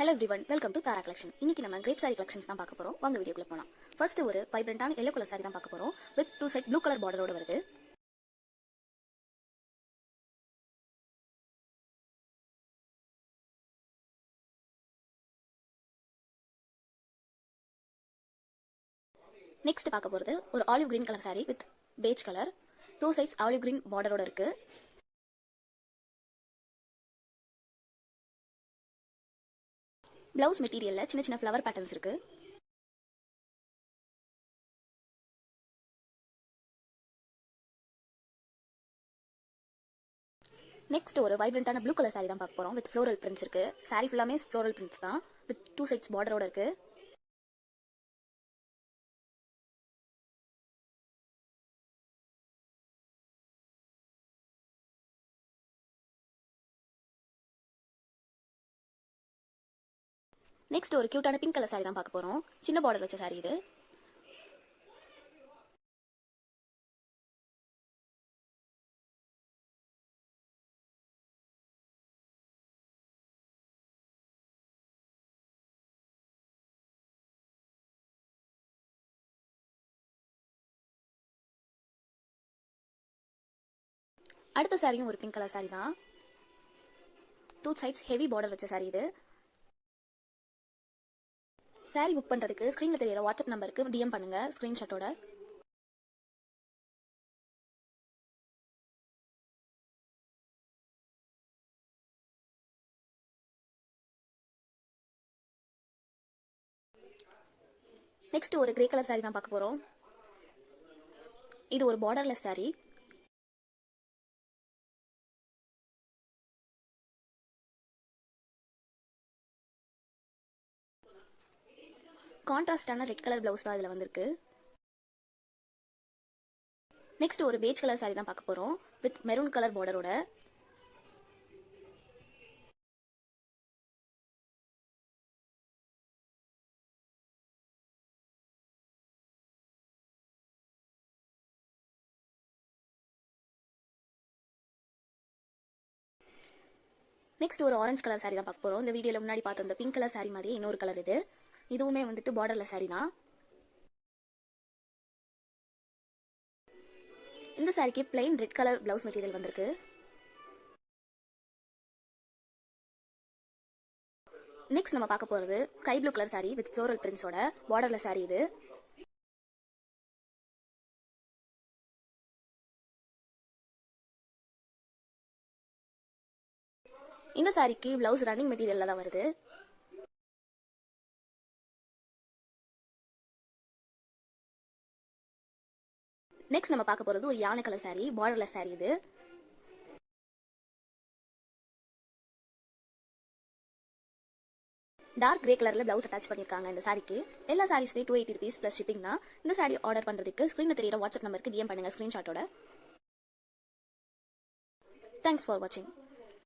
Hello everyone, welcome to Tara Collection. இன்னைக்கு நம்ம grape saree collections தான் பார்க்க போறோம். வாங்க வீடியோக்குள்ள போலாம். First ஒரு வைப்ரண்டான yellow color saree தான் பார்க்க போறோம். With two side blue color border ஓட வருது. Next பார்க்க போறது ஒரு olive green color saree with beige color. Two sides olive green border ஓட இருக்கு. Blouse material சின்ன சின்ன flower patterns இருக்கு. Next ஒரு வைப்ரண்டான blue color saree தான் பார்க்க போறோம் with floral prints இருக்கு. Saree ஃபுல்லாமே floral prints தான் with two sides border ஓட இருக்கு. நெக்ஸ்ட் ஒரு கியூட்டான பிங்க் கலர் saree தான் பார்க்க போறோம். சின்ன border வச்ச saree இது. அடுத்த சாரியும் ஒரு பிங்க் கலர் saree தான். டூ சைட்ஸ் ஹெவி border வச்ச saree இது. saree புக் பண்றதுக்கு ஸ்கிரீன்ல தெரியற வாட்ஸ்அப் நம்பருக்கு DM பண்ணுங்க ஸ்கிரீன்ஷாட்டோட. நெக்ஸ்ட் ஒரு கிரே கலர் saree தான் பார்க்க போறோம். இது ஒரு borderless saree. கான்ட்ராஸ்டான ரெட் கலர் பிளவுஸ் தான் இதுல வந்திருக்கு. நெக்ஸ்ட் ஒரு beige கலர் saree தான் பார்க்க போறோம் வித் மெரூன் கலர் borderோட. நெக்ஸ்ட் ஒரு ஆரஞ்சு கலர் saree தான் பார்க்க போறோம். இந்த வீடியோல முன்னாடி பார்த்த அந்த பிங்க் கலர் saree மாதிரி இன்னொரு கலர் இது. இதுவுமே வந்துட்டு borderless saree தான். இந்த சாரிக்கு plain red colour blouse material வந்திருக்கு. நெக்ஸ்ட் நம்ம பார்க்க போறது sky blue colour saree with floral prints ஓட borderless saree இது. இந்த சாரிக்கு பிளவுஸ் ரன்னிங் மெட்டீரியல்ல தான் வருது. நெக்ஸ்ட் நம்ம பார்க்க போறது ஒரு யானை கலர் saree borderless saree இது. டார்க் கிரே கலர்ல பிளவுஸ் அட்டாச் பண்ணிருக்காங்க இந்த சாரிக்கு. எல்லா சாரீஸ்லயும் 280 rupees plus shipping தான். இந்த சாரி ஆர்டர் பண்றதுக்கு ஸ்கிரீன்ல தெரியற வாட்ஸ்அப் நம்பருக்கு DM பண்ணுங்க ஸ்கிரீன்ஷாட்டோட. Thanks for watching.